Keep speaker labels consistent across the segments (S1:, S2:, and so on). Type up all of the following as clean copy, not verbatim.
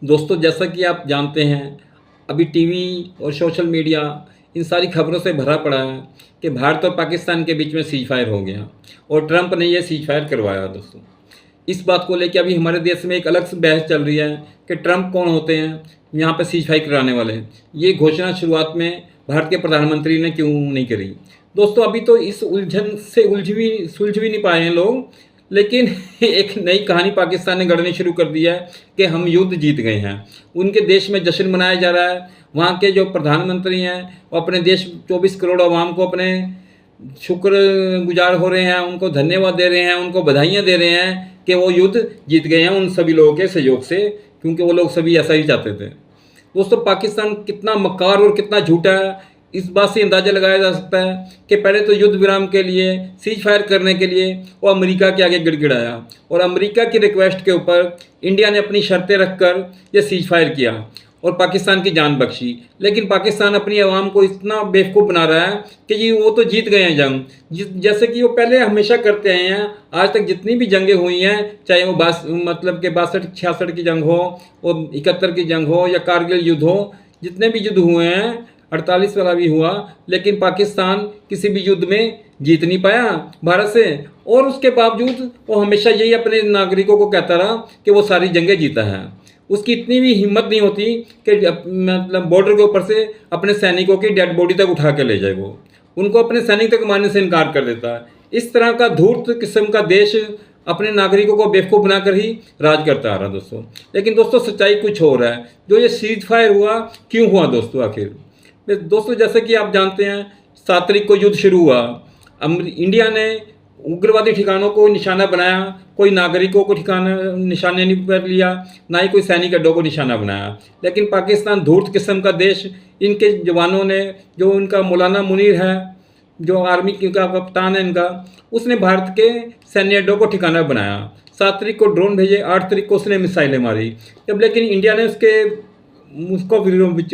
S1: दोस्तों, जैसा कि आप जानते हैं, अभी टीवी और सोशल मीडिया इन सारी खबरों से भरा पड़ा है कि भारत और पाकिस्तान के बीच में सीज फायर हो गया और ट्रंप ने यह सीज फायर करवाया। दोस्तों, इस बात को लेकर अभी हमारे देश में एक अलग से बहस चल रही है कि ट्रंप कौन होते हैं यहाँ पर सीज फायर कराने वाले। ये घोषणा शुरुआत में भारत के प्रधानमंत्री ने क्यों नहीं करी। दोस्तों, अभी तो इस उलझन से सुलझ भी नहीं पाए हैं लोग, लेकिन एक नई कहानी पाकिस्तान ने गढ़नी शुरू कर दी है कि हम युद्ध जीत गए हैं। उनके देश में जश्न मनाया जा रहा है। वहाँ के जो प्रधानमंत्री हैं वो अपने देश 24 करोड़ आवाम को अपने शुक्र गुजार हो रहे हैं, उनको धन्यवाद दे रहे हैं, उनको बधाइयाँ दे रहे हैं कि वो युद्ध जीत गए हैं उन सभी लोगों के सहयोग से, क्योंकि वो लोग सभी ऐसा ही चाहते थे। दोस्तों, पाकिस्तान कितना मक्कार और कितना झूठा है इस बात से अंदाज़ा लगाया जा सकता है कि पहले तो युद्ध विराम के लिए, सीज फायर करने के लिए वो अमेरिका के आगे गिड़गिड़ाया और अमेरिका की रिक्वेस्ट के ऊपर इंडिया ने अपनी शर्तें रखकर ये सीज फायर किया और पाकिस्तान की जान बख्शी। लेकिन पाकिस्तान अपनी आवाम को इतना बेवकूफ़ बना रहा है कि जी वो तो जीत गए हैं जंग, जैसे कि वो पहले हमेशा करते आए हैं। आज तक जितनी भी जंगें हुई हैं, चाहे वो मतलब कि 62-66 की जंग हो, वो 71 की जंग हो या कारगिल युद्ध हो, जितने भी युद्ध हुए हैं, 48 वाला भी हुआ, लेकिन पाकिस्तान किसी भी युद्ध में जीत नहीं पाया भारत से। और उसके बावजूद वो हमेशा यही अपने नागरिकों को कहता रहा कि वो सारी जंगें जीता है। उसकी इतनी भी हिम्मत नहीं होती कि मतलब बॉर्डर के ऊपर से अपने सैनिकों की डेड बॉडी तक उठा के ले जाए। वो उनको अपने सैनिक तक मारने से इनकार कर देता है। इस तरह का धूर्त किस्म का देश अपने नागरिकों को बेवकूफ़ बनाकर ही राज करता आ रहा दोस्तों। लेकिन दोस्तों, सच्चाई कुछ और है। जो ये सीज फायर हुआ, क्यों हुआ दोस्तों आखिर? दोस्तों, जैसे कि आप जानते हैं, 7 तारीख को युद्ध शुरू हुआ। इंडिया ने उग्रवादी ठिकानों को निशाना बनाया, कोई नागरिकों को निशाने नहीं कर लिया, ना ही कोई सैनिक अड्डों को निशाना बनाया। लेकिन पाकिस्तान धूर्त किस्म का देश, इनके जवानों ने, जो उनका मौलाना मुनीर है, जो आर्मी का कप्तान है इनका, उसने भारत के सैन्य अड्डों को ठिकाना बनाया। 7 तारीख को ड्रोन भेजे, 8 तारीख को उसने मिसाइलें मारी। जब लेकिन इंडिया ने उसको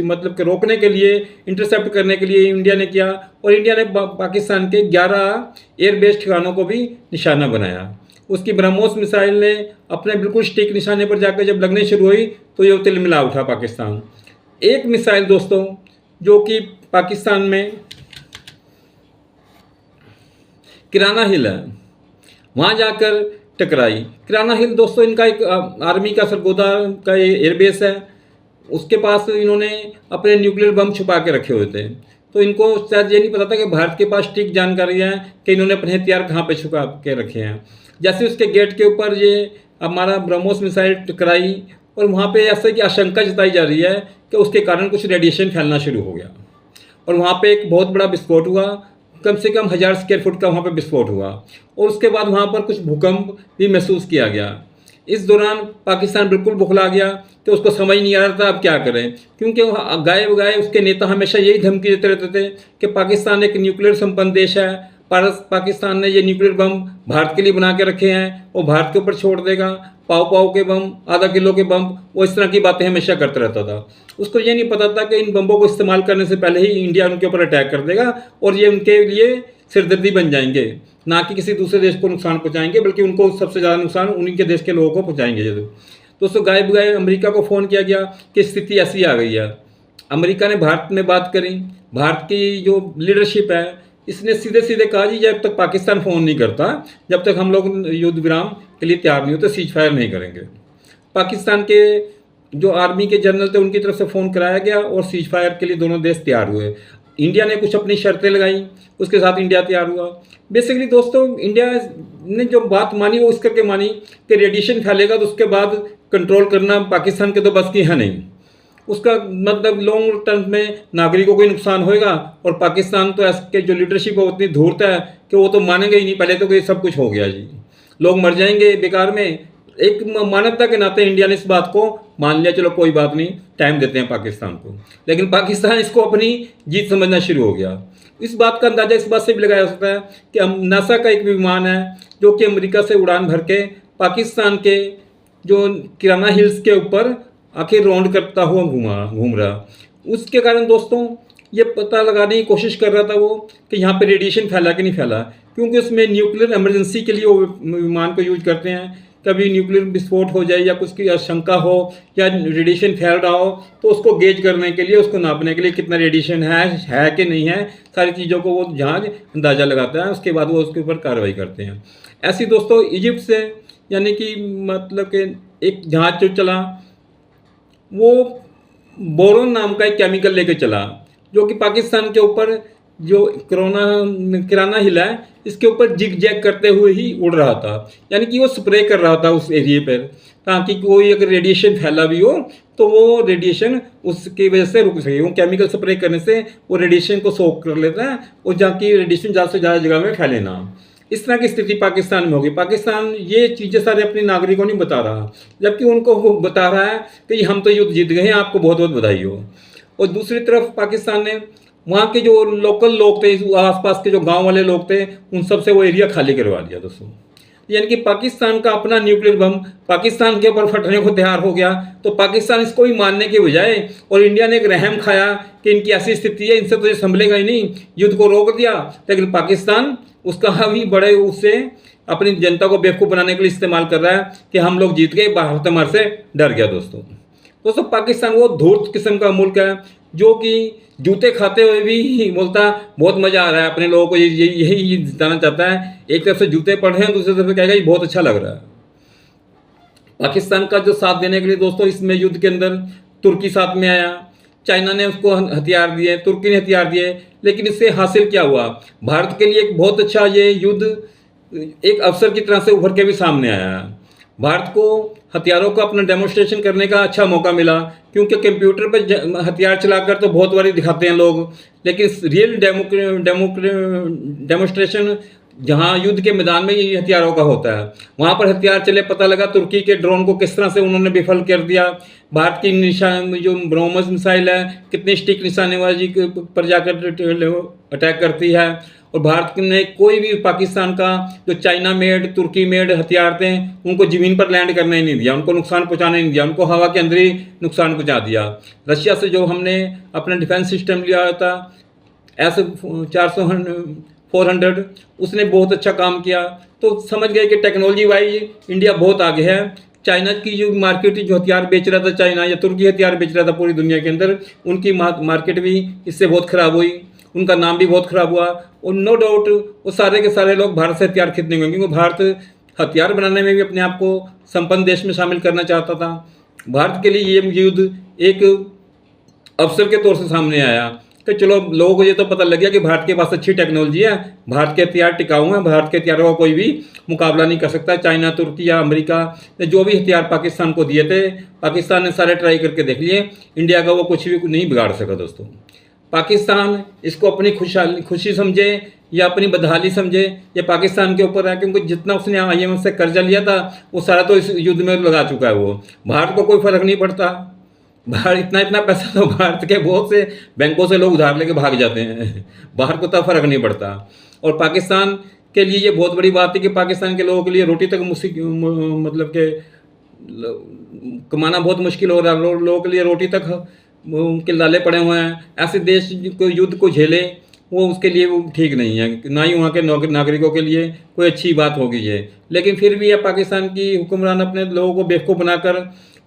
S1: मतलब कि रोकने के लिए, इंटरसेप्ट करने के लिए इंडिया ने किया, और इंडिया ने पाकिस्तान के 11 एयरबेस ठिकानों को भी निशाना बनाया। उसकी ब्रह्मोस मिसाइल ने अपने बिल्कुल स्टिक निशाने पर जाकर जब लगने शुरू हुई तो ये तिलमिला उठा पाकिस्तान। एक मिसाइल दोस्तों जो कि पाकिस्तान में किराना हिल है, वहाँ जाकर टकराई। किराना हिल दोस्तों इनका एक आर्मी का सरगोदा का एयरबेस है। उसके पास इन्होंने अपने न्यूक्लियर बम छुपा के रखे हुए थे, तो इनको शायद ये नहीं पता था कि भारत के पास ठीक जानकारी है कि इन्होंने अपने हथियार कहाँ पे छुपा के रखे हैं। जैसे उसके गेट के ऊपर ये हमारा ब्रह्मोस मिसाइल टकराई, और वहाँ पे ऐसे की आशंका जताई जा रही है कि उसके कारण कुछ रेडिएशन फैलना शुरू हो गया, और वहाँ पे एक बहुत बड़ा विस्फोट हुआ। कम से कम 1000 स्क्वायर फुट का वहाँ पे विस्फोट हुआ, और उसके बाद वहाँ पर कुछ भूकंप भी महसूस किया गया। इस दौरान पाकिस्तान बिल्कुल बौखला गया कि उसको समझ नहीं आ रहा था अब क्या करें, क्योंकि गाए बगाए उसके नेता हमेशा यही धमकी देते रहते थे कि पाकिस्तान एक न्यूक्लियर संपन्न देश है, पाकिस्तान ने ये न्यूक्लियर बम भारत के लिए बना के रखे हैं, वो भारत के ऊपर छोड़ देगा, पाव पाव के बम, आधा किलो के बम, वो इस तरह की बातें हमेशा करता रहता था। उसको ये नहीं पता था कि इन बम्बों को इस्तेमाल करने से पहले ही इंडिया उनके ऊपर अटैक कर देगा, और ये उनके लिए सिरदर्दी बन जाएंगे, ना कि किसी दूसरे देश को नुकसान पहुंचाएंगे, बल्कि उनको सबसे ज़्यादा नुकसान उन्हीं के देश के लोगों को पहुंचाएंगे। दोस्तों, गाए बगाए अमेरिका को फ़ोन किया गया कि स्थिति ऐसी आ गई है। अमेरिका ने भारत में बात करी। भारत की जो लीडरशिप है इसने सीधे सीधे कहा जी जब तक पाकिस्तान फ़ोन नहीं करता, जब तक हम लोग युद्ध विराम के लिए तैयार नहीं होते, सीज फायर नहीं करेंगे। पाकिस्तान के जो आर्मी के जनरल थे उनकी तरफ से फ़ोन कराया गया और सीज फायर के लिए दोनों देश तैयार हुए। इंडिया ने कुछ अपनी शर्तें लगाई, उसके साथ इंडिया तैयार हुआ। बेसिकली दोस्तों, इंडिया ने जो बात मानी वो इस करके मानी कि रेडिएशन फैलेगा तो उसके बाद कंट्रोल करना पाकिस्तान के तो बस की है नहीं। उसका मतलब लॉन्ग टर्म में नागरिकों को ही नुकसान होएगा, और पाकिस्तान तो इसके जो लीडरशिप है उतनी धूर्त है कि वो तो मानेंगे ही नहीं। पहले तो कि सब कुछ हो गया जी, लोग मर जाएंगे बेकार में। एक मानवता के नाते इंडिया ने इस बात को मान लिया, चलो कोई बात नहीं, टाइम देते हैं पाकिस्तान को। लेकिन पाकिस्तान इसको अपनी जीत समझना शुरू हो गया। इस बात का अंदाज़ा इस बात से भी लगाया जा सकता है कि नासा का एक विमान है जो कि अमेरिका से उड़ान भर के पाकिस्तान के जो किराना हिल्स के ऊपर आखिर राउंड करता हुआ घूम रहा। उसके कारण दोस्तों ये पता लगाने की कोशिश कर रहा था वो कि यहाँ पे रेडिएशन फैला कि नहीं फैला, क्योंकि उसमें न्यूक्लियर इमरजेंसी के लिए वो विमान को यूज करते हैं कभी न्यूक्लियर विस्फोट हो जाए या कुछ की आशंका हो या रेडिएशन फैल रहा हो, तो उसको गेज करने के लिए, उसको नापने के लिए कितना रेडिएशन है कि नहीं है, सारी चीज़ों को वो जहाज अंदाज़ा लगाता है। उसके बाद वो उसके ऊपर कार्रवाई करते हैं। ऐसी दोस्तों इजिप्ट से यानी कि मतलब कि एक जहाज जो चला, वो बोरोन नाम का एक केमिकल लेके चला, जो कि पाकिस्तान के ऊपर जो किराना हिला है, इसके ऊपर जिग जैग करते हुए ही उड़ रहा था। यानी कि वो स्प्रे कर रहा था उस एरिए पर, ताकि कोई अगर रेडिएशन फैला भी हो तो वो रेडिएशन उसकी वजह से रुक सके। वो केमिकल स्प्रे करने से वो रेडिएशन को सोख कर लेता है और जहाँ की रेडिएशन ज़्यादा से ज़्यादा जगह में फैले ना। इस तरह की स्थिति पाकिस्तान में होगी। पाकिस्तान ये चीज़ें सारे अपने नागरिकों नहीं बता रहा, जबकि उनको वो बता रहा है कि हम तो युद्ध जीत गए हैं, आपको बहुत बहुत बधाई हो। और दूसरी तरफ पाकिस्तान ने वहाँ के जो लोकल लोग थे, आसपास के जो गांव वाले लोग थे, उन सब से वो एरिया खाली करवा दिया दोस्तों। यानी कि पाकिस्तान का अपना न्यूक्लियर बम पाकिस्तान के ऊपर फटने को तैयार हो गया। तो पाकिस्तान इसको भी मानने के बजाय, और इंडिया ने एक रहम खाया कि इनकी ऐसी स्थिति है, इनसे तो ये संभलेगा ही नहीं, युद्ध को रोक दिया। लेकिन पाकिस्तान उसका भी बड़े उससे अपनी जनता को बेवकूफ़ बनाने के लिए इस्तेमाल कर रहा है कि हम लोग जीत गए, भारत हमारे से डर गया। दोस्तों पाकिस्तान वो धूर्त किस्म का मुल्क है जो कि जूते खाते हुए भी बोलता बहुत मज़ा आ रहा है, अपने लोगों को यही जिताना चाहता है। एक तरफ से जूते पड़ रहे हैं, दूसरी तरफ से कहेगा ये बहुत अच्छा लग रहा है। पाकिस्तान का जो साथ देने के लिए दोस्तों इसमें युद्ध के अंदर तुर्की साथ में आया, चाइना ने उसको हथियार दिए, तुर्की ने हथियार दिए। लेकिन इससे हासिल क्या हुआ? भारत के लिए एक बहुत अच्छा ये युद्ध एक अवसर की तरह से उभर के भी सामने आया। भारत को हथियारों का अपना डेमोन्स्ट्रेशन करने का अच्छा मौका मिला, क्योंकि कंप्यूटर पर हथियार चलाकर तो बहुत बारी दिखाते हैं लोग, लेकिन रियल डेमोन्स्ट्रेशन जहाँ युद्ध के मैदान में ये हथियारों का होता है, वहाँ पर हथियार चले। पता लगा तुर्की के ड्रोन को किस तरह से उन्होंने विफल कर दिया। भारत की निशान जो ब्रह्मोस मिसाइल है, कितनी स्टिक निशानेबाजी पर जाकर अटैक करती है। और भारत ने कोई भी पाकिस्तान का जो चाइना मेड, तुर्की मेड हथियार थे, उनको ज़मीन पर लैंड करने ही नहीं दिया, उनको नुकसान पहुंचाने नहीं दिया, उनको हवा के अंदर ही नुकसान पहुंचा दिया। रशिया से जो हमने अपना डिफेंस सिस्टम लिया था S-400 उसने बहुत अच्छा काम किया। तो समझ गए कि टेक्नोलॉजी वाइज इंडिया बहुत आगे है। चाइना की जो मार्केट जो हथियार बेच रहा था, चाइना या तुर्की हथियार बेच रहा था पूरी दुनिया के अंदर, उनकी मार्केट भी इससे बहुत ख़राब हुई, उनका नाम भी बहुत ख़राब हुआ। और नो डाउट वो सारे के सारे लोग भारत से हथियार खरीदने होंगे, क्योंकि भारत हथियार बनाने में भी अपने आप को संपन्न देश में शामिल करना चाहता था। भारत के लिए ये युद्ध एक अवसर के तौर से सामने आया कि चलो लोगों को ये तो पता लग गया कि भारत के पास अच्छी टेक्नोलॉजी है, भारत के हथियार टिकाऊ हैं, भारत के हथियारों का कोई भी मुकाबला नहीं कर सकता। चाइना, तुर्की या अमेरिका ने जो भी हथियार पाकिस्तान को दिए थे, पाकिस्तान ने सारे ट्राई करके देख लिए, इंडिया का वो कुछ भी नहीं बिगाड़ सका। दोस्तों पाकिस्तान इसको अपनी खुशी समझे या अपनी बदहाली समझे, ये पाकिस्तान के ऊपर है, क्योंकि जितना उसने IMF से कर्जा लिया था वो सारा तो इस युद्ध में लगा चुका है। वो भारत को कोई फर्क नहीं पड़ता। भारत इतना पैसा तो भारत के बहुत से बैंकों से लोग उधार लेके भाग जाते हैं, बाहर को तो फर्क नहीं पड़ता। और पाकिस्तान के लिए ये बहुत बड़ी बात है कि पाकिस्तान के लोगों के लिए रोटी तक मतलब के कमाना बहुत मुश्किल हो रहा है। लोगों के लिए रोटी तक उनके लाले पड़े हुए हैं। ऐसे देश को युद्ध को झेले वो उसके लिए वो ठीक नहीं है, ना ही वहाँ के नागरिकों के लिए कोई अच्छी बात होगी ये। लेकिन फिर भी ये पाकिस्तान की हुक्मरान अपने लोगों को बेवकूफ़ बनाकर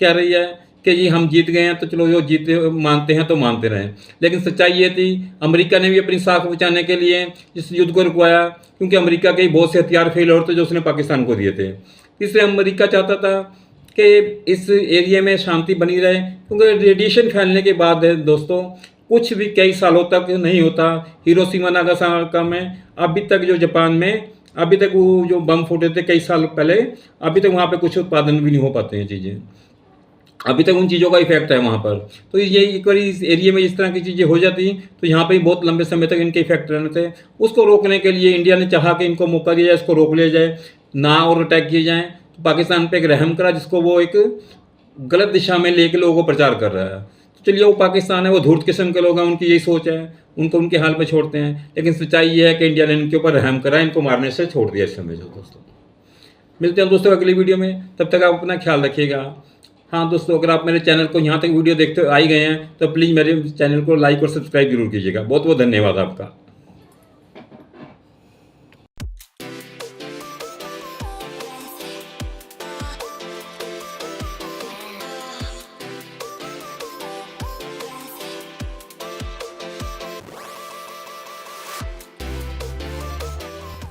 S1: कह रही है कि जी हम जीत गए हैं, तो चलो जो जीते मानते हैं तो मानते रहें। लेकिन सच्चाई ये थी, अमेरिका ने भी अपनी साख बचाने के लिए इस युद्ध को रुकवाया, क्योंकि अमेरिका के बहुत से हथियार फेल और थे जो उसने पाकिस्तान को दिए थे। इसलिए अमेरिका चाहता था कि इस एरिया में शांति बनी रहे, क्योंकि रेडिएशन फैलने के बाद दोस्तों कुछ भी कई सालों तक नहीं होता। हिरोशिमा नागासाकी में अभी तक जो जापान में अभी तक वो जो बम फूटे थे कई साल पहले, अभी तक वहाँ पे कुछ उत्पादन भी नहीं हो पाते हैं चीज़ें, अभी तक उन चीज़ों का इफेक्ट है वहाँ पर। तो ये एक बार इस एरिया में इस तरह की चीज़ें हो जाती तो यहाँ पे बहुत लंबे समय तक इनके इफेक्ट रहने थे। उसको रोकने के लिए इंडिया ने चाहा कि इनको मौका दिया जाए, इसको रोक लिया जाए, ना और अटैक किए जाएँ। तो पाकिस्तान पे एक रहम करा, जिसको वो एक गलत दिशा में लेके लोगों को प्रचार कर रहा है। तो चलिए वो पाकिस्तान है, वो धूर्त किस्म के लोग हैं, उनकी यही सोच है, उनको उनके हाल पे छोड़ते हैं। लेकिन सच्चाई ये है कि इंडिया ने इनके ऊपर रहम करा, इनको मारने से छोड़ दिया इस समय। जो दोस्तों मिलते हैं दोस्तों अगली वीडियो में, तब तक आप अपना ख्याल रखिएगा। हाँ दोस्तों, अगर आप मेरे चैनल को यहाँ तक वीडियो देखते आ ही गए हैं तो प्लीज़ मेरे चैनल को लाइक और सब्सक्राइब जरूर कीजिएगा। बहुत बहुत धन्यवाद आपका।